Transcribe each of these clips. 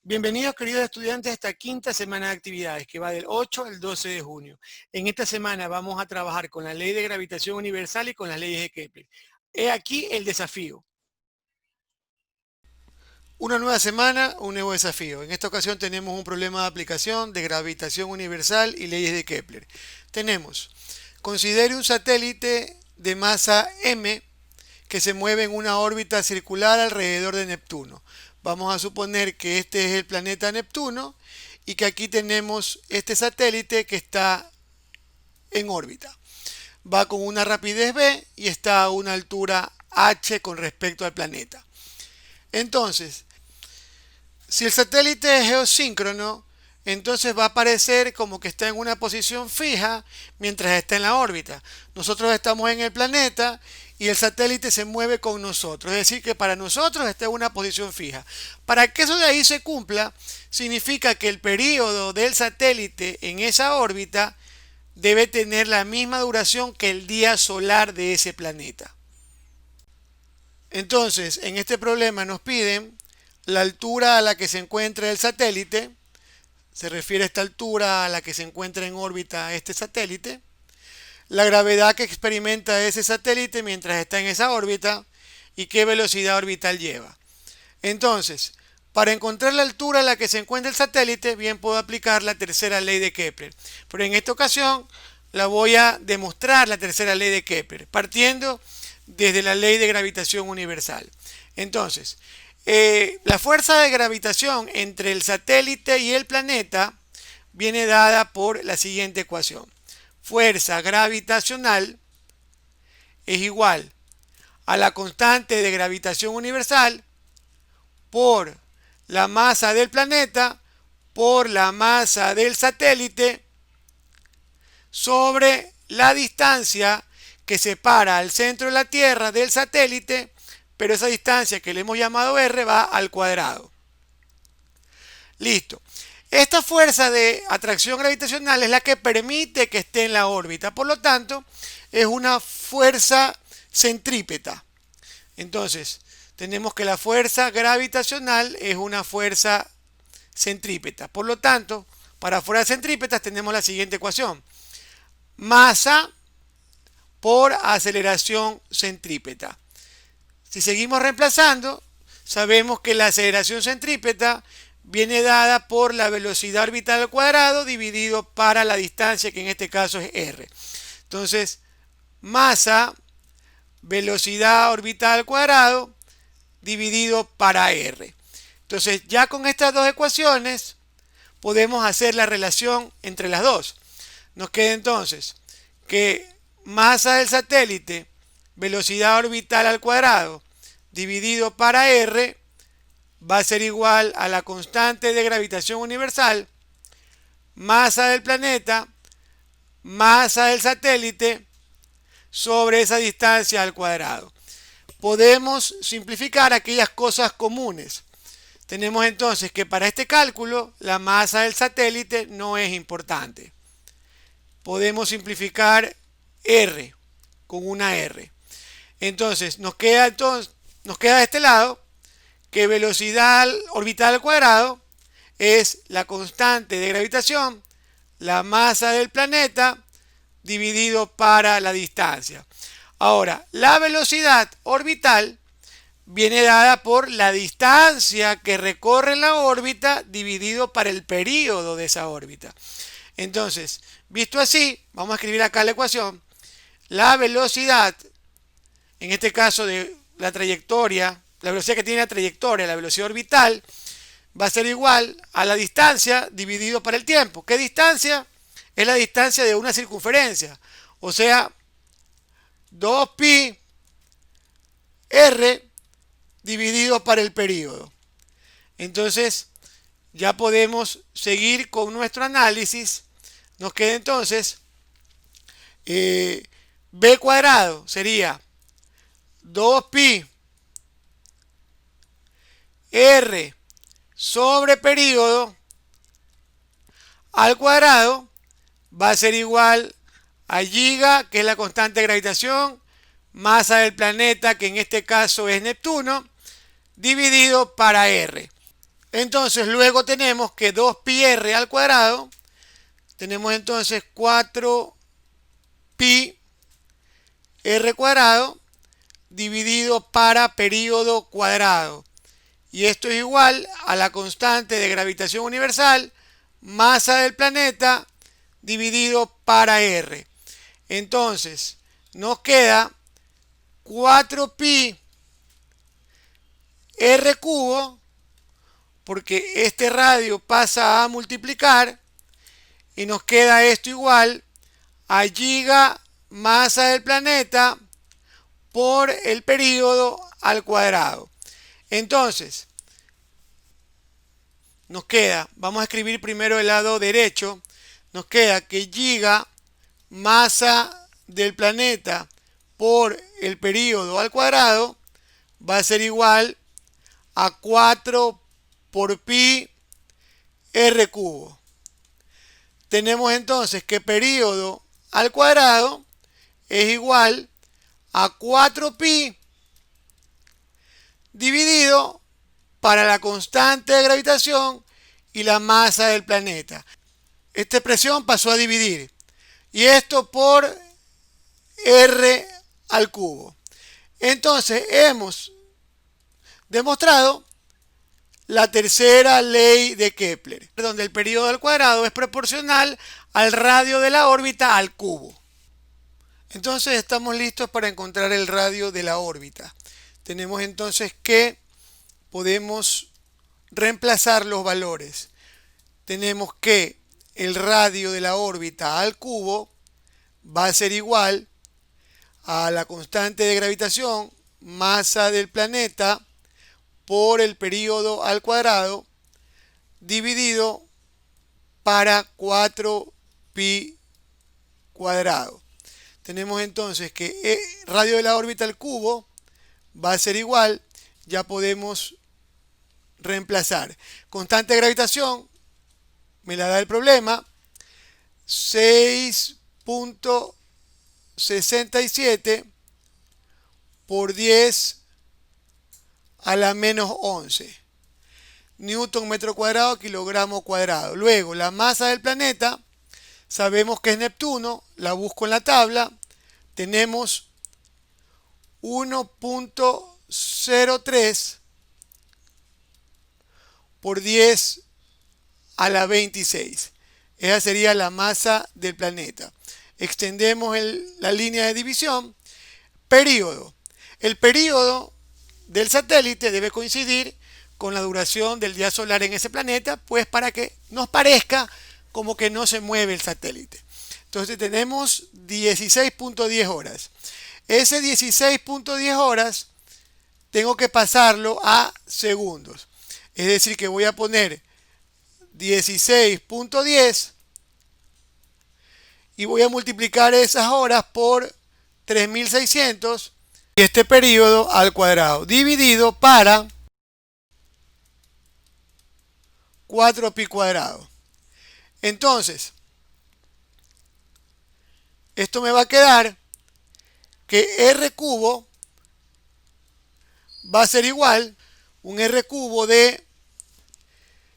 Bienvenidos, queridos estudiantes, a esta quinta semana de actividades que va del 8 al 12 de junio. En esta semana vamos a trabajar con la ley de gravitación universal y con las leyes de Kepler. He aquí el desafío. Una nueva semana, un nuevo desafío. En esta ocasión tenemos un problema de aplicación de gravitación universal y leyes de Kepler. Tenemos, considere un satélite de masa m que se mueve en una órbita circular alrededor de Neptuno. Vamos a suponer que este es el planeta Neptuno y que aquí tenemos este satélite que está en órbita. Va con una rapidez v y está a una altura h con respecto al planeta. Entonces, si el satélite es geosíncrono, entonces va a aparecer como que está en una posición fija mientras está en la órbita. Nosotros estamos en el planeta y el satélite se mueve con nosotros. Es decir, que para nosotros está en una posición fija. Para que eso de ahí se cumpla, significa que el periodo del satélite en esa órbita debe tener la misma duración que el día solar de ese planeta. Entonces, en este problema nos piden la altura a la que se encuentra el satélite. Se refiere a esta altura a la que se encuentra en órbita este satélite, la gravedad que experimenta ese satélite mientras está en esa órbita y qué velocidad orbital lleva. Entonces, para encontrar la altura a la que se encuentra el satélite, bien puedo aplicar la tercera ley de Kepler. Pero en esta ocasión la voy a demostrar la tercera ley de Kepler, partiendo desde la ley de gravitación universal. Entonces, la fuerza de gravitación entre el satélite y el planeta viene dada por la siguiente ecuación. Fuerza gravitacional es igual a la constante de gravitación universal por la masa del planeta por la masa del satélite sobre la distancia que separa al centro de la Tierra del satélite, pero esa distancia que le hemos llamado r va al cuadrado. Listo. Esta fuerza de atracción gravitacional es la que permite que esté en la órbita. Por lo tanto, es una fuerza centrípeta. Entonces, tenemos que la fuerza gravitacional es una fuerza centrípeta. Por lo tanto, para fuerzas centrípetas tenemos la siguiente ecuación. Masa por aceleración centrípeta. Si seguimos reemplazando, sabemos que la aceleración centrípeta viene dada por la velocidad orbital al cuadrado dividido para la distancia, que en este caso es r. Entonces, masa, velocidad orbital al cuadrado dividido para r. Entonces, ya con estas dos ecuaciones podemos hacer la relación entre las dos. Nos queda entonces que masa del satélite, velocidad orbital al cuadrado, dividido para r, va a ser igual a la constante de gravitación universal, masa del planeta, masa del satélite, sobre esa distancia al cuadrado. Podemos simplificar aquellas cosas comunes. Tenemos entonces que para este cálculo la masa del satélite no es importante. Podemos simplificar r con una r. Entonces nos queda de este lado que velocidad orbital al cuadrado es la constante de gravitación, la masa del planeta dividido para la distancia. Ahora, la velocidad orbital viene dada por la distancia que recorre la órbita dividido para el período de esa órbita. Entonces, visto así, vamos a escribir acá la ecuación. La velocidad, en este caso de la trayectoria, la velocidad que tiene la trayectoria, la velocidad orbital, va a ser igual a la distancia dividido para el tiempo. ¿Qué distancia? Es la distancia de una circunferencia. O sea, 2pi r dividido para el período. Entonces, ya podemos seguir con nuestro análisis. Nos queda entonces b cuadrado sería 2pi r sobre período al cuadrado va a ser igual a giga, que es la constante de gravitación, masa del planeta, que en este caso es Neptuno, dividido para r. Entonces luego tenemos que 2πr al cuadrado, tenemos entonces 4πr cuadrado dividido para período cuadrado. Y esto es igual a la constante de gravitación universal, masa del planeta, dividido para R. Entonces, nos queda 4π R cubo, porque este radio pasa a multiplicar, y nos queda esto igual a giga masa del planeta por el período al cuadrado. Entonces, nos queda, vamos a escribir primero el lado derecho, nos queda que giga masa del planeta por el período al cuadrado va a ser igual a 4 por pi r cubo. Tenemos entonces que período al cuadrado es igual a 4π dividido para la constante de gravitación y la masa del planeta. Esta expresión pasó a dividir. Y esto por r al cubo. Entonces hemos demostrado la tercera ley de Kepler, donde el período al cuadrado es proporcional al radio de la órbita al cubo. Entonces estamos listos para encontrar el radio de la órbita. Tenemos entonces que podemos reemplazar los valores. Tenemos que el radio de la órbita al cubo va a ser igual a la constante de gravitación, masa del planeta, por el período al cuadrado, dividido para 4π cuadrado. Tenemos entonces que radio de la órbita al cubo va a ser igual, ya podemos reemplazar. Constante de gravitación, me la da el problema, 6.67 por 10 a la menos 11 newton metro cuadrado kilogramo cuadrado. Luego la masa del planeta, sabemos que es Neptuno, la busco en la tabla, tenemos 1.03 por 10 a la 26. Esa sería la masa del planeta. Extendemos la línea de división. Período. El período del satélite debe coincidir con la duración del día solar en ese planeta, pues para que nos parezca como que no se mueve el satélite. Entonces tenemos 16.10 horas. Ese 16.10 horas tengo que pasarlo a segundos. Es decir, que voy a poner 16.10 y voy a multiplicar esas horas por 3600 y este periodo al cuadrado dividido para 4π cuadrado. Entonces, esto me va a quedar que r cubo va a ser igual un r cubo de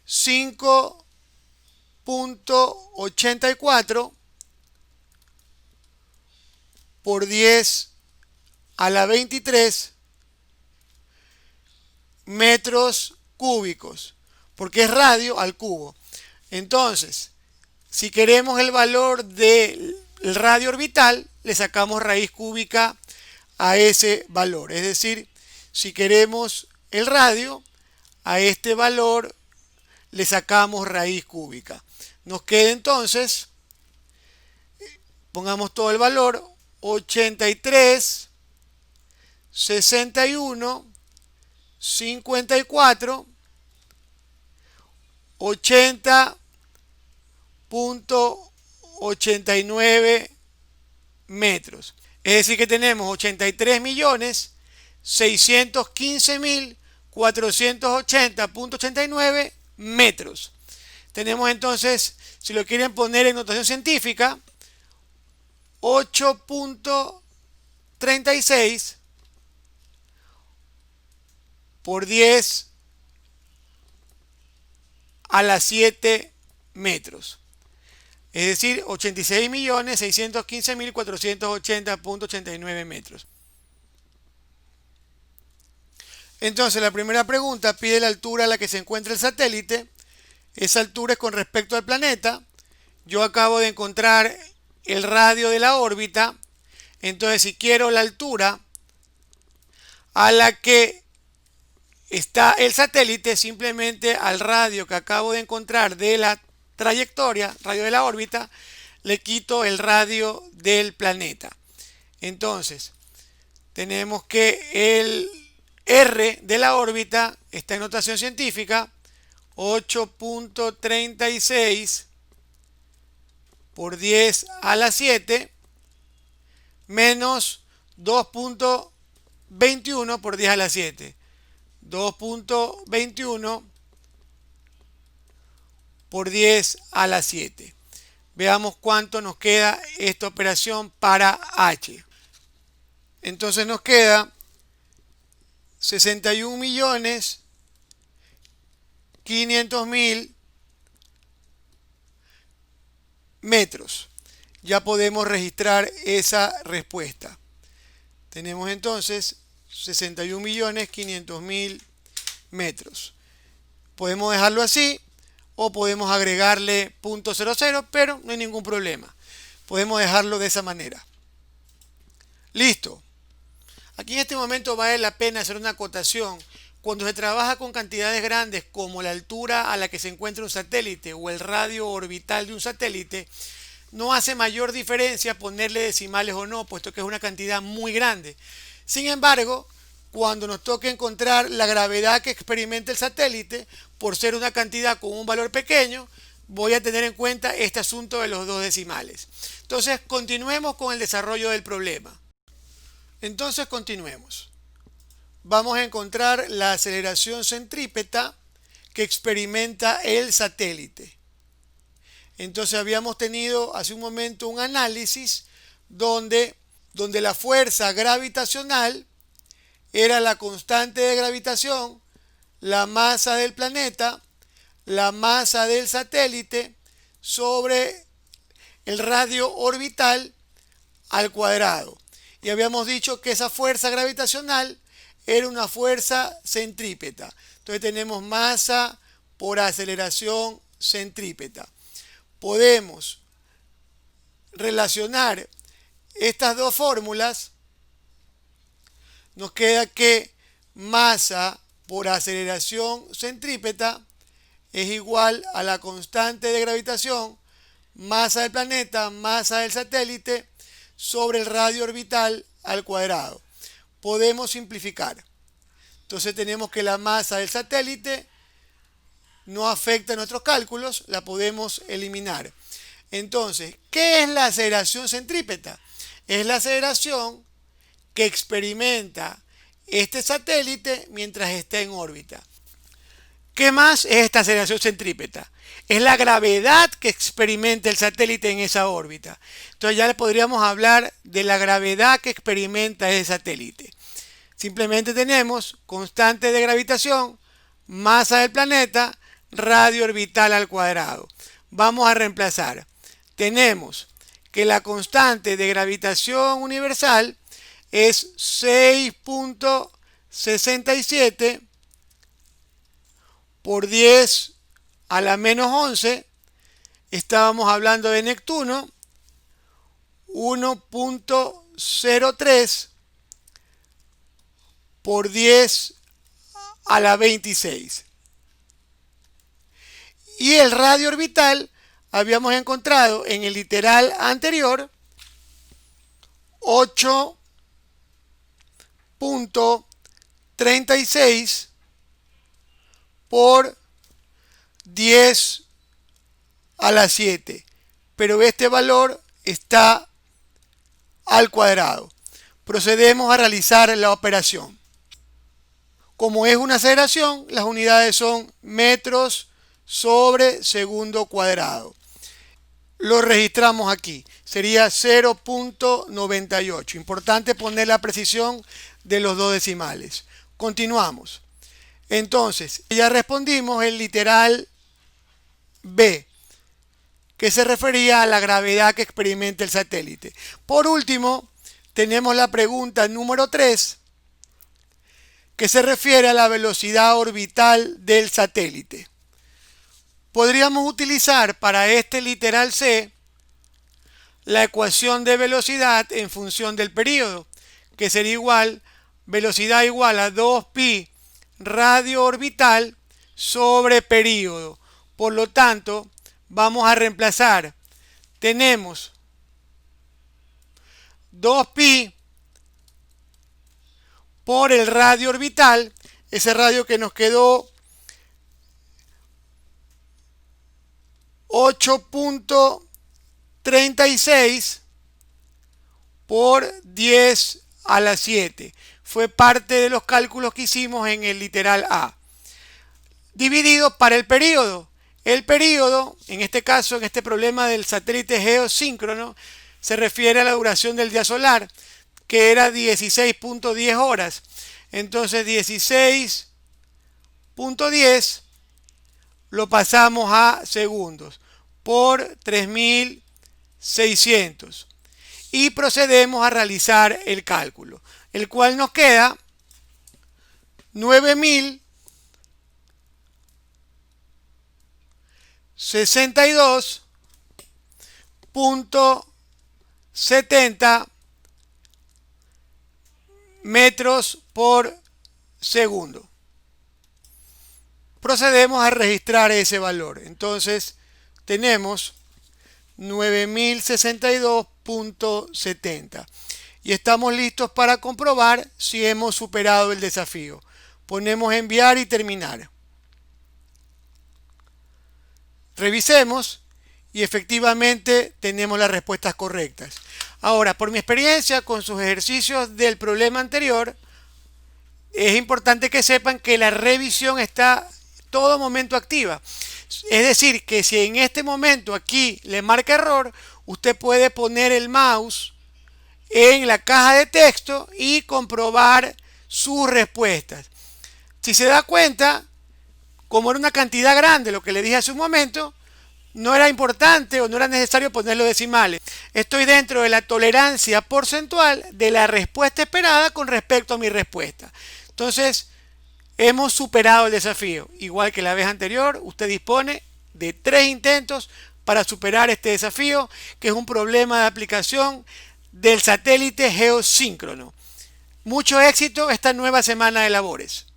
5.84 por 10 a la 23 metros cúbicos, porque es radio al cubo. Entonces, si queremos el valor del radio orbital, le sacamos raíz cúbica a ese valor. Es decir, si queremos el radio, a este valor le sacamos raíz cúbica. Nos queda entonces, pongamos todo el valor, 83, 61, 54, 80.89 metros. Es decir, que tenemos 83.615.480.89 metros. Tenemos entonces, si lo quieren poner en notación científica, 8.36 por 10 a la 7 metros. Es decir, 86.615.480.89 metros. Entonces, la primera pregunta pide la altura a la que se encuentra el satélite. Esa altura es con respecto al planeta. Yo acabo de encontrar el radio de la órbita. Entonces, si quiero la altura a la que está el satélite, simplemente al radio que acabo de encontrar de la trayectoria, radio de la órbita, le quito el radio del planeta. Entonces, tenemos que el R de la órbita está en notación científica, 8.36 por 10 a la 7 menos 2.21 por 10 a la 7. 2.21 por 10 a la 7. Veamos cuánto nos queda esta operación para H. Entonces nos queda 61.500.000 metros. Ya podemos registrar esa respuesta. Tenemos entonces 61.500.000 metros. Podemos dejarlo así o podemos agregarle .00, pero no hay ningún problema. Podemos dejarlo de esa manera. Listo. Aquí en este momento vale la pena hacer una acotación. Cuando se trabaja con cantidades grandes como la altura a la que se encuentra un satélite o el radio orbital de un satélite, no hace mayor diferencia ponerle decimales o no, puesto que es una cantidad muy grande. Sin embargo, cuando nos toque encontrar la gravedad que experimenta el satélite, por ser una cantidad con un valor pequeño, voy a tener en cuenta este asunto de los dos decimales. Entonces, continuemos con el desarrollo del problema. Entonces, continuemos. Vamos a encontrar la aceleración centrípeta que experimenta el satélite. Entonces, habíamos tenido hace un momento un análisis donde la fuerza gravitacional era la constante de gravitación, la masa del planeta, la masa del satélite sobre el radio orbital al cuadrado. Y habíamos dicho que esa fuerza gravitacional era una fuerza centrípeta. Entonces tenemos masa por aceleración centrípeta. Podemos relacionar estas dos fórmulas. Nos queda que masa por aceleración centrípeta es igual a la constante de gravitación, masa del planeta, masa del satélite, sobre el radio orbital al cuadrado. Podemos simplificar. Entonces tenemos que la masa del satélite no afecta a nuestros cálculos, la podemos eliminar. Entonces, ¿qué es la aceleración centrípeta? Es la aceleración que experimenta este satélite mientras está en órbita. ¿Qué más es esta aceleración centrípeta? Es la gravedad que experimenta el satélite en esa órbita. Entonces ya le podríamos hablar de la gravedad que experimenta ese satélite. Simplemente tenemos constante de gravitación, masa del planeta, radio orbital al cuadrado. Vamos a reemplazar. Tenemos que la constante de gravitación universal es 6.67 por 10 a la menos 11. Estábamos hablando de Neptuno. 1.03 por 10 a la 26. Y el radio orbital habíamos encontrado en el literal anterior 8.36 por 10 a la 7, pero este valor está al cuadrado. Procedemos a realizar la operación. Como es una aceleración, las unidades son metros sobre segundo cuadrado. Lo registramos aquí. Sería 0.98. Importante poner la precisión de los dos decimales. Continuamos. Entonces, ya respondimos el literal B, que se refería a la gravedad que experimenta el satélite. Por último, tenemos la pregunta número 3, que se refiere a la velocidad orbital del satélite. Podríamos utilizar para este literal C la ecuación de velocidad en función del período, que sería igual, velocidad igual a 2pi radio orbital sobre período. Por lo tanto, vamos a reemplazar. Tenemos 2pi por el radio orbital, ese radio que nos quedó 8.36 por 10 a la 7. Fue parte de los cálculos que hicimos en el literal A. Dividido para el período. El período, en este caso, en este problema del satélite geosíncrono, se refiere a la duración del día solar, que era 16.10 horas. Entonces 16.10 lo pasamos a segundos por 3600 y procedemos a realizar el cálculo, el cual nos queda 9062.70 metros por segundo. Procedemos a registrar ese valor. Entonces tenemos 9062.70 y estamos listos para comprobar si hemos superado el desafío. Ponemos enviar y terminar. Revisemos y efectivamente tenemos las respuestas correctas. Ahora, por mi experiencia con sus ejercicios del problema anterior, es importante que sepan que la revisión está todo momento activa. Es decir, que si en este momento aquí le marca error, usted puede poner el mouse en la caja de texto y comprobar sus respuestas. Si se da cuenta, como era una cantidad grande, lo que le dije hace un momento, no era importante o no era necesario poner los decimales. Estoy dentro de la tolerancia porcentual de la respuesta esperada con respecto a mi respuesta. Entonces, hemos superado el desafío. Igual que la vez anterior, usted dispone de 3 intentos para superar este desafío, que es un problema de aplicación del satélite geosíncrono. Mucho éxito esta nueva semana de labores.